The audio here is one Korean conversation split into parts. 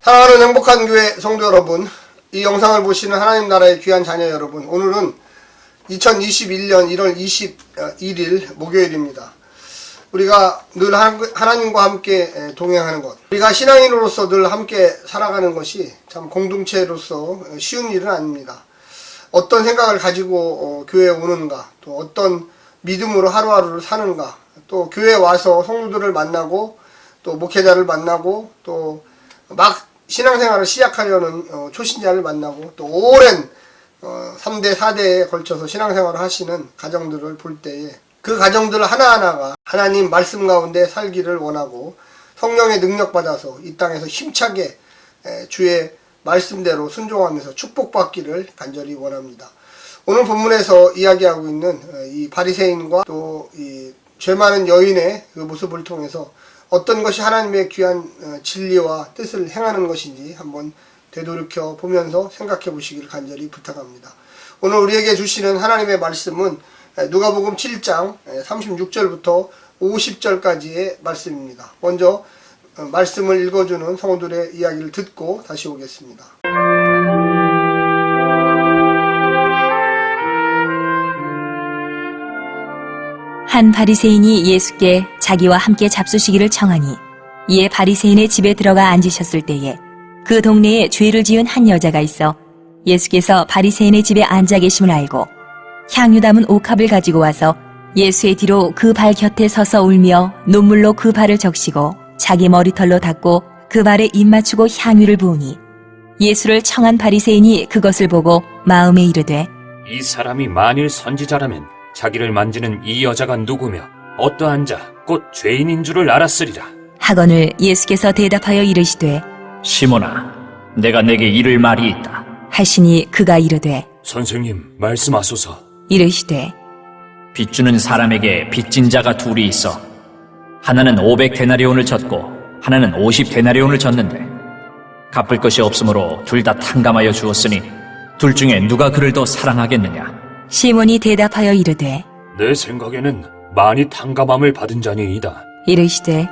사랑하는 행복한 교회 성도 여러분, 이 영상을 보시는 하나님 나라의 귀한 자녀 여러분, 오늘은 2021년 1월 21일 목요일입니다. 우리가 늘 하나님과 함께 동행하는 것, 우리가 신앙인으로서 늘 함께 살아가는 것이 참 공동체로서 쉬운 일은 아닙니다. 어떤 생각을 가지고 교회에 오는가, 또 어떤 믿음으로 하루하루를 사는가, 또 교회에 와서 성도들을 만나고 또 목회자를 만나고 또 막 신앙생활을 시작하려는 초신자를 만나고 또 오랜 3대 4대에 걸쳐서 신앙생활을 하시는 가정들을 볼 때에 그 가정들 하나하나가 하나님 말씀 가운데 살기를 원하고 성령의 능력받아서 이 땅에서 힘차게 주의 말씀대로 순종하면서 축복받기를 간절히 원합니다. 오늘 본문에서 이야기하고 있는 이 바리새인과 또 이 죄 많은 여인의 그 모습을 통해서 어떤 것이 하나님의 귀한 진리와 뜻을 행하는 것인지 한번 되돌이켜 보면서 생각해 보시길 간절히 부탁합니다. 오늘 우리에게 주시는 하나님의 말씀은 누가복음 7장 36절부터 50절까지의 말씀입니다. 먼저 말씀을 읽어주는 성도들의 이야기를 듣고 다시 오겠습니다. 한 바리새인이 예수께 자기와 함께 잡수시기를 청하니 이에 바리새인의 집에 들어가 앉으셨을 때에 그 동네에 죄를 지은 한 여자가 있어 예수께서 바리새인의 집에 앉아 계심을 알고 향유 담은 옥합을 가지고 와서 예수의 뒤로 그 발 곁에 서서 울며 눈물로 그 발을 적시고 자기 머리털로 닦고 그 발에 입 맞추고 향유를 부으니 예수를 청한 바리새인이 그것을 보고 마음에 이르되 이 사람이 만일 선지자라면 자기를 만지는 이 여자가 누구며 어떠한 자 곧 죄인인 줄을 알았으리라 하거늘 예수께서 대답하여 이르시되 시몬아, 내가 내게 이를 말이 있다. 하시니 그가 이르되 선생님 말씀하소서. 이르시되 빚주는 사람에게 빚진 자가 둘이 있어. 하나는 500데나리온을 졌고 하나는 50데나리온을 졌는데 갚을 것이 없으므로 둘 다 탕감하여 주었으니 둘 중에 누가 그를 더 사랑하겠느냐? 시몬이 대답하여 이르되 내 생각에는 많이 탕감함을 받은 자니이다. 이르시되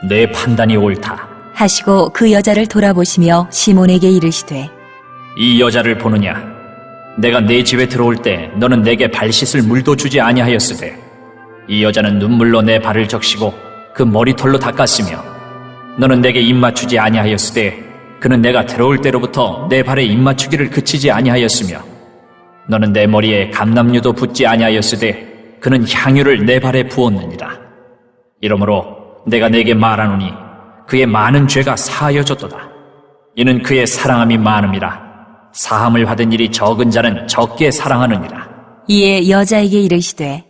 내 판단이 옳다. 하시고 그 여자를 돌아보시며 시몬에게 이르시되 이 여자를 보느냐? 내가 네 집에 들어올 때 너는 내게 발 씻을 물도 주지 아니하였으되 이 여자는 눈물로 내 발을 적시고 그 머리털로 닦았으며 너는 내게 입 맞추지 아니하였으되 그는 내가 들어올 때로부터 내 발에 입 맞추기를 그치지 아니하였으며 너는 내 머리에 감람류도 붓지 아니하였으되 그는 향유를 내 발에 부었느니라. 이러므로 내가 내게 말하노니 그의 많은 죄가 사하여졌도다. 이는 그의 사랑함이 많음이라. 사함을 받은 일이 적은 자는 적게 사랑하느니라. 이에 여자에게 이르시되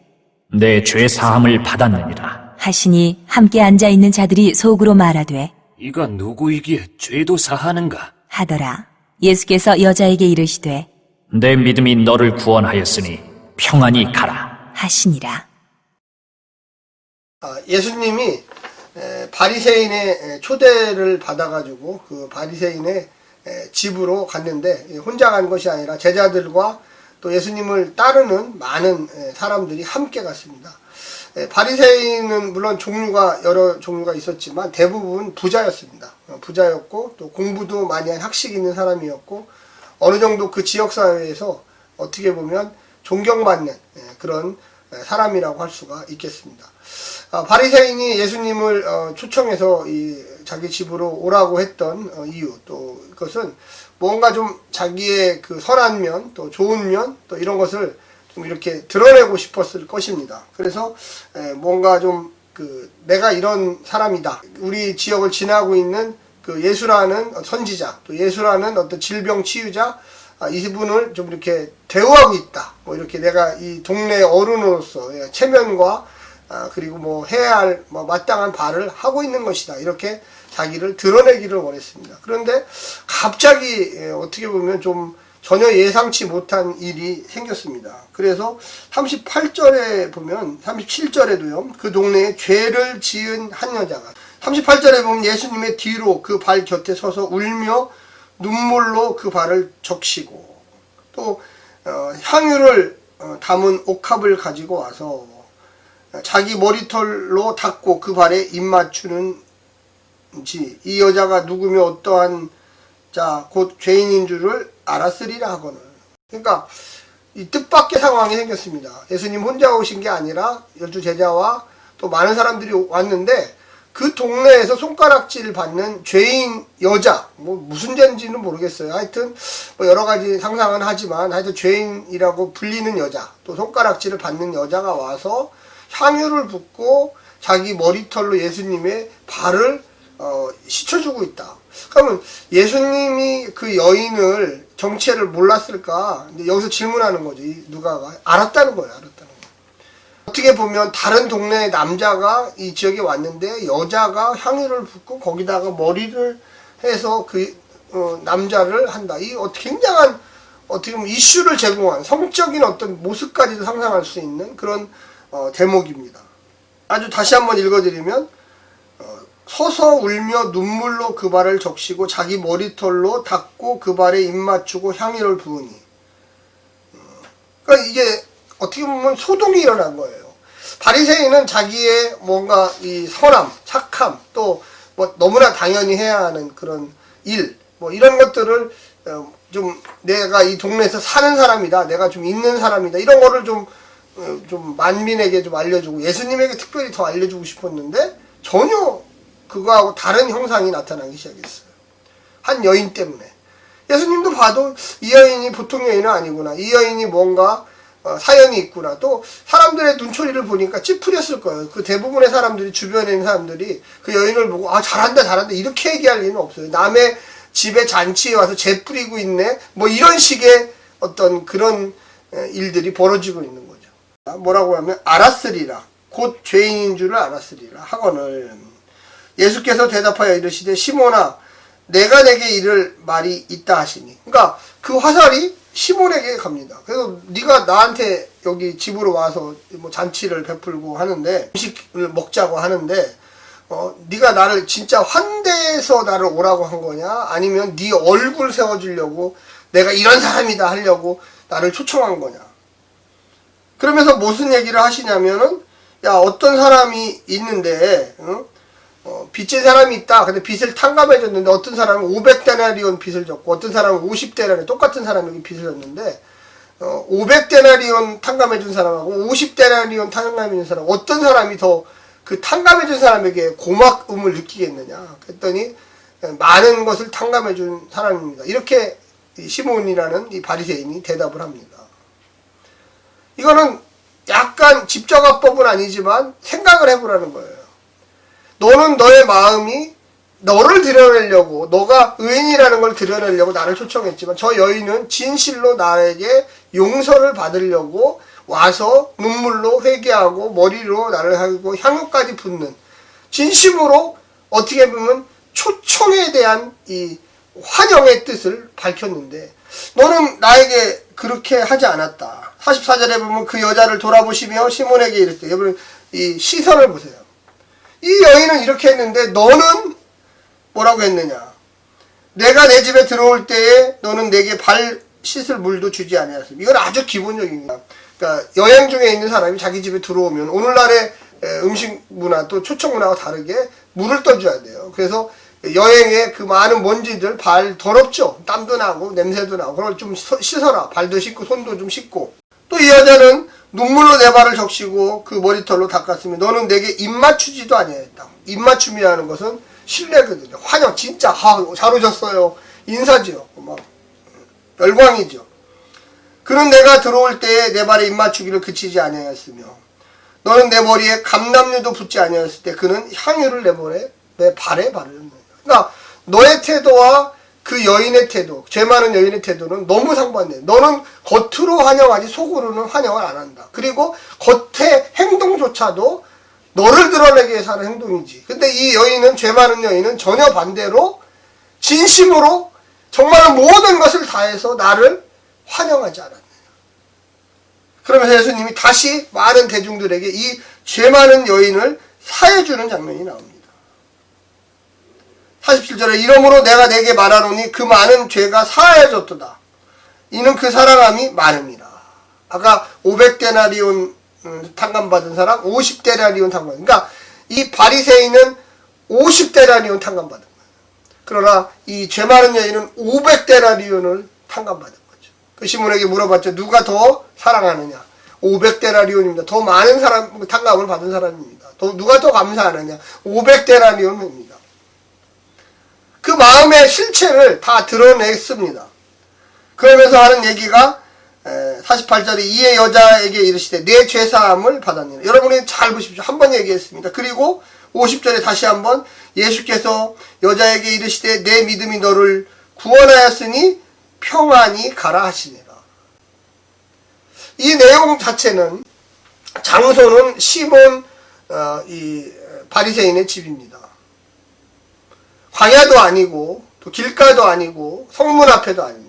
내 죄 사함을 받았느니라. 하시니 함께 앉아있는 자들이 속으로 말하되 이가 누구이기에 죄도 사하는가? 하더라. 예수께서 여자에게 이르시되 내 믿음이 너를 구원하였으니 평안히 가라. 하시니라. 예수님이 바리새인의 초대를 받아가지고 그 바리새인의 집으로 갔는데 혼자 간 것이 아니라 제자들과 또 예수님을 따르는 많은 사람들이 함께 갔습니다. 바리새인은 물론 여러 종류가 있었지만 대부분 부자였습니다. 부자였고 또 공부도 많이 한 학식 있는 사람이었고 어느 정도 그 지역사회에서 어떻게 보면 존경받는 그런 사람이라고 할 수가 있겠습니다. 바리새인이 예수님을 초청해서 자기 집으로 오라고 했던 이유, 또 그것은 뭔가 좀 자기의 그 선한 면, 또 좋은 면, 또 이런 것을 좀 이렇게 드러내고 싶었을 것입니다. 그래서 뭔가 좀 내가 이런 사람이다. 우리 지역을 지나고 있는 그 예수라는 선지자, 또 예수라는 어떤 질병 치유자, 이분을 좀 이렇게 대우하고 있다. 뭐 이렇게 내가 이 동네 어른으로서 체면과 그리고 뭐 해야 할 마땅한 바를 하고 있는 것이다. 이렇게 자기를 드러내기를 원했습니다. 그런데 갑자기 어떻게 보면 좀 전혀 예상치 못한 일이 생겼습니다. 그래서 38절에 보면 37절에도요. 그 동네에 죄를 지은 한 여자가 38절에 보면 예수님의 뒤로 그 발 곁에 서서 울며 눈물로 그 발을 적시고 또 향유를 담은 옥합을 가지고 와서 자기 머리털로 닦고 그 발에 입 맞추는지 이 여자가 누구며 어떠한 자, 곧 죄인인 줄을 알았으리라 하거늘. 그러니까 이 뜻밖의 상황이 생겼습니다. 예수님 혼자 오신 게 아니라 12 제자와 또 많은 사람들이 왔는데 그 동네에서 손가락질 받는 죄인 여자, 뭐 무슨 죄인지는 모르겠어요. 하여튼 뭐 여러 가지 상상은 하지만 하여튼 죄인이라고 불리는 여자, 또 손가락질을 받는 여자가 와서 향유를 붓고 자기 머리털로 예수님의 발을 씻어주고 있다. 그러면 예수님이 그 여인을 정체를 몰랐을까? 근데 여기서 질문하는 거죠. 이 누가가 알았다는 거예요. 알았다는 거예요. 어떻게 보면 다른 동네의 남자가 이 지역에 왔는데 여자가 향유를 붓고 거기다가 머리를 해서 그 남자를 한다. 이 굉장한 어떻게 보면 이슈를 제공한 성적인 어떤 모습까지도 상상할 수 있는 그런 대목입니다. 아주 다시 한번 읽어드리면 서서 울며 눈물로 그 발을 적시고 자기 머리털로 닦고 그 발에 입 맞추고 향유를 부으니. 그러니까 이게 어떻게 보면 소동이 일어난 거예요. 바리새인은 자기의 뭔가 이 선함, 착함, 또 뭐 너무나 당연히 해야 하는 그런 일, 뭐 이런 것들을 좀 내가 이 동네에서 사는 사람이다, 내가 좀 있는 사람이다, 이런 거를 좀 만민에게 좀 알려주고 예수님에게 특별히 더 알려주고 싶었는데 전혀 그거하고 다른 형상이 나타나기 시작했어요. 한 여인 때문에. 예수님도 봐도 이 여인이 보통 여인은 아니구나. 이 여인이 뭔가 사연이 있구나. 또 사람들의 눈초리를 보니까 찌푸렸을 거예요. 그 대부분의 사람들이, 주변에 있는 사람들이 그 여인을 보고 아 잘한다 잘한다 이렇게 얘기할 리는 없어요. 남의 집에 잔치에 와서 재 뿌리고 있네, 뭐 이런 식의 어떤 그런 일들이 벌어지고 있는 거죠. 뭐라고 하면 알았으리라, 곧 죄인인 줄을 알았으리라 하거늘. 예수께서 대답하여 이르시되 시몬아 내가 내게 이를 말이 있다 하시니. 그러니까 그 화살이 시몬에게 갑니다. 그래서 네가 나한테 여기 집으로 와서 뭐 잔치를 베풀고 하는데 음식을 먹자고 하는데 네가 나를 진짜 환대해서 나를 오라고 한 거냐, 아니면 네 얼굴 세워주려고 내가 이런 사람이다 하려고 나를 초청한 거냐. 그러면서 무슨 얘기를 하시냐면은 야, 어떤 사람이 있는데 빚진 사람이 있다. 근데 빚을 탕감해 줬는데 어떤 사람은 500데나리온 빚을 졌고 어떤 사람은 50데나리온, 똑같은 사람에게 빚을 졌는데 500데나리온 탕감해 준 사람하고 50데나리온 탕감해 준 사람, 어떤 사람이 더 그 탕감해 준 사람에게 고마움을 느끼겠느냐. 그랬더니 많은 것을 탕감해 준 사람입니다. 이렇게 시몬이라는 이 바리새인이 대답을 합니다. 이거는 약간 집적화법은 아니지만 생각을 해보라는 거예요. 너는 너의 마음이 너를 드러내려고, 너가 의인이라는 걸 드러내려고 나를 초청했지만 저 여인은 진실로 나에게 용서를 받으려고 와서 눈물로 회개하고 머리로 나를 하고 향유까지 붓는 진심으로 어떻게 보면 초청에 대한 이 환영의 뜻을 밝혔는데 너는 나에게 그렇게 하지 않았다. 44절에 보면 그 여자를 돌아보시며 시몬에게 이랬어요. 여러분 이 시선을 보세요. 이 여인은 이렇게 했는데 너는 뭐라고 했느냐. 내가 내 집에 들어올 때에 너는 내게 발 씻을 물도 주지 아니하였습니다. 이건 아주 기본적인 거야. 그러니까 여행 중에 있는 사람이 자기 집에 들어오면 오늘날의 음식 문화 또 초청 문화와 다르게 물을 떠줘야 돼요. 그래서 여행에 그 많은 먼지들, 발 더럽죠. 땀도 나고 냄새도 나고 그걸 좀 씻어라. 발도 씻고 손도 좀 씻고. 또 이 여자는 눈물로 내 발을 적시고 그 머리털로 닦았으면 너는 내게 입맞추지도 아니하였다. 입맞춤이라는 것은 신뢰거든요. 환영, 진짜 잘 오셨어요. 인사죠. 막 열광이죠. 그는 내가 들어올 때에 내 발에 입맞추기를 그치지 아니하였으며 너는 내 머리에 감람류도 붓지 아니하였을 때 그는 향유를 내 발에 바르는 거예요. 그러니까 너의 태도와 그 여인의 태도, 죄 많은 여인의 태도는 너무 상반돼. 너는 겉으로 환영하지 속으로는 환영을 안 한다. 그리고 겉의 행동조차도 너를 드러내기 위해서 하는 행동이지. 근데 이 여인은, 죄 많은 여인은 전혀 반대로 진심으로 정말 모든 것을 다해서 나를 환영하지 않았느냐. 그러면서 예수님이 다시 많은 대중들에게 이 죄 많은 여인을 사해주는 장면이 나옵니다. 47절에 이러므로 내가 내게 말하노니 그 많은 죄가 사하여졌도다. 이는 그 사랑함이 많음이라. 아까 500데나리온 탕감받은 사람, 50데나리온 탕감. 그러니까 이 바리새인은 50데나리온 탕감받은 거예요. 그러나 이 죄 많은 여인은 500데나리온을 탕감받은 거죠. 그 시몬에게 물어봤죠. 누가 더 사랑하느냐? 500데나리온입니다. 더 많은 사람 탕감을 받은 사람입니다. 누가 더 감사하느냐? 500데나리온입니다. 그 마음의 실체를 다 드러냈습니다. 그러면서 하는 얘기가 48절에 이에 여자에게 이르시되 내 죄사함을 받았느니라. 여러분이 잘 보십시오. 한 번 얘기했습니다. 그리고 50절에 다시 한번 예수께서 여자에게 이르시되 내 믿음이 너를 구원하였으니 평안히 가라 하시니라. 이 내용 자체는 장소는 시몬 이 바리새인의 집입니다. 광야도 아니고 또 길가도 아니고 성문 앞에도 아닙니다.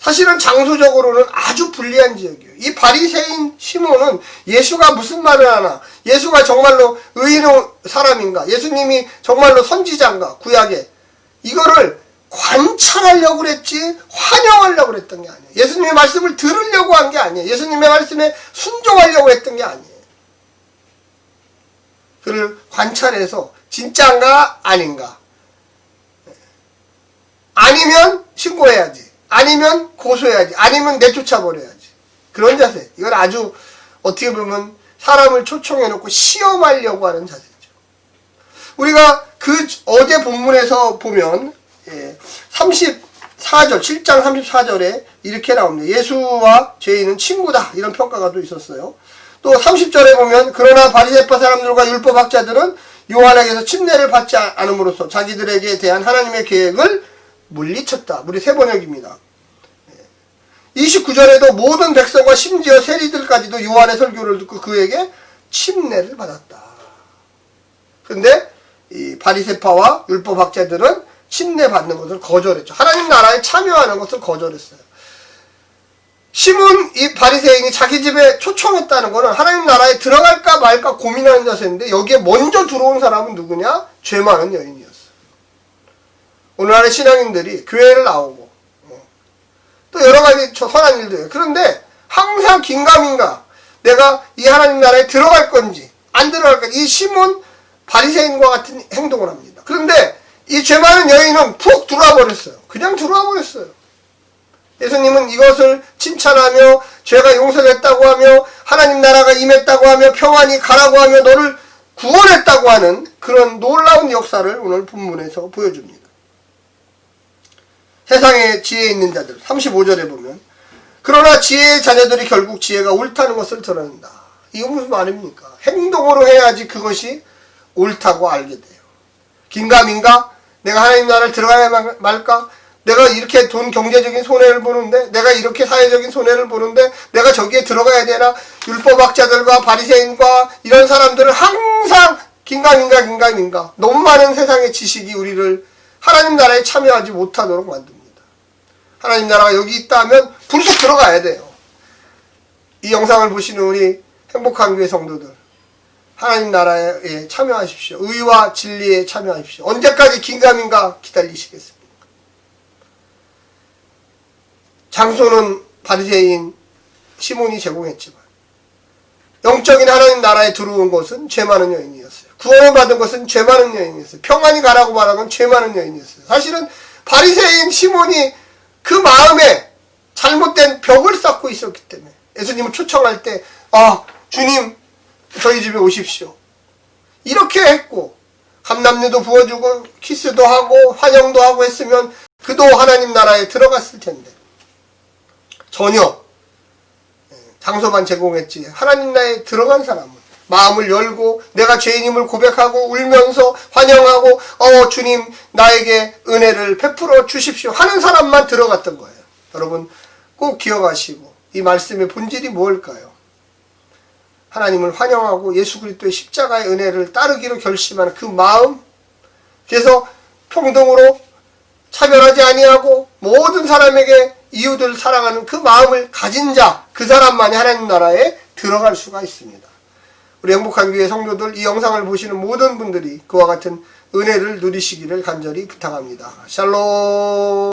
사실은 장소적으로는 아주 불리한 지역이에요. 이 바리새인 시몬은 예수가 무슨 말을 하나, 예수가 정말로 의인의 사람인가, 예수님이 정말로 선지자인가, 구약에 이거를 관찰하려고 그랬지 환영하려고 그랬던 게 아니에요. 예수님의 말씀을 들으려고 한 게 아니에요. 예수님의 말씀에 순종하려고 했던 게 아니에요. 그를 관찰해서 진짜인가 아닌가, 아니면 신고해야지, 아니면 고소해야지, 아니면 내쫓아버려야지, 그런 자세. 이건 아주 어떻게 보면 사람을 초청해놓고 시험하려고 하는 자세죠. 우리가 그 어제 본문에서 보면 34절, 7장 34절에 이렇게 나옵니다. 예수와 죄인은 친구다, 이런 평가가 또 있었어요. 또 30절에 보면 그러나 바리새파 사람들과 율법학자들은 요한에게서 침례를 받지 않음으로써 자기들에게 대한 하나님의 계획을 물리쳤다. 우리 세 번역입니다. 29절에도 모든 백성과 심지어 세리들까지도 요한의 설교를 듣고 그에게 침례를 받았다. 그런데 이 바리새파와 율법학자들은 침례 받는 것을 거절했죠. 하나님 나라에 참여하는 것을 거절했어요. 시몬 이 바리새인이 자기 집에 초청했다는 것은 하나님 나라에 들어갈까 말까 고민하는 자세인데, 여기에 먼저 들어온 사람은 누구냐? 죄 많은 여인이었어요. 오늘날의 신앙인들이 교회를 나오고 또 여러 가지 선한 일도 해요. 그런데 항상 긴가민가 내가 이 하나님 나라에 들어갈 건지 안 들어갈 건지, 이 시몬 바리새인과 같은 행동을 합니다. 그런데 이 죄 많은 여인은 푹 들어와 버렸어요. 그냥 들어와 버렸어요. 예수님은 이것을 칭찬하며 죄가 용서됐다고 하며 하나님 나라가 임했다고 하며 평안히 가라고 하며 너를 구원했다고 하는 그런 놀라운 역사를 오늘 본문에서 보여줍니다. 세상에 지혜 있는 자들, 35절에 보면 그러나 지혜의 자녀들이 결국 지혜가 옳다는 것을 드러낸다. 이거 무슨 말입니까? 행동으로 해야지 그것이 옳다고 알게 돼요. 긴가민가 내가 하나님 나라를 들어가야 말까? 내가 이렇게 돈 경제적인 손해를 보는데, 내가 이렇게 사회적인 손해를 보는데 내가 저기에 들어가야 되나? 율법학자들과 바리새인과 이런 사람들은 항상 긴가민가 너무 많은 세상의 지식이 우리를 하나님 나라에 참여하지 못하도록 만듭니다. 하나님 나라가 여기 있다 하면 불쑥 들어가야 돼요. 이 영상을 보시는 우리 행복한 교회 성도들, 하나님 나라에 참여하십시오. 의와 진리에 참여하십시오. 언제까지 긴가민가 기다리시겠습니까? 장소는 바리새인 시몬이 제공했지만 영적인 하나님 나라에 들어온 것은 죄 많은 여인이었어요. 구원을 받은 것은 죄 많은 여인이었어요. 평안히 가라고 말한 건 죄 많은 여인이었어요. 사실은 바리새인 시몬이 그 마음에 잘못된 벽을 쌓고 있었기 때문에 예수님을 초청할 때 주님 저희 집에 오십시오, 이렇게 했고 감람류도 부어주고 키스도 하고 환영도 하고 했으면 그도 하나님 나라에 들어갔을 텐데 전혀 장소만 제공했지 하나님 나라에 들어간 사람은 마음을 열고 내가 죄인임을 고백하고 울면서 환영하고 주님 나에게 은혜를 베풀어 주십시오 하는 사람만 들어갔던 거예요. 여러분 꼭 기억하시고, 이 말씀의 본질이 무엇일까요? 하나님을 환영하고 예수 그리스도의 십자가의 은혜를 따르기로 결심하는 그 마음, 그래서 평등으로 차별하지 아니하고 모든 사람에게 이웃을 사랑하는 그 마음을 가진 자, 그 사람만이 하나님 나라에 들어갈 수가 있습니다. 우리 행복한 교회 성도들, 이 영상을 보시는 모든 분들이 그와 같은 은혜를 누리시기를 간절히 부탁합니다. 샬롬.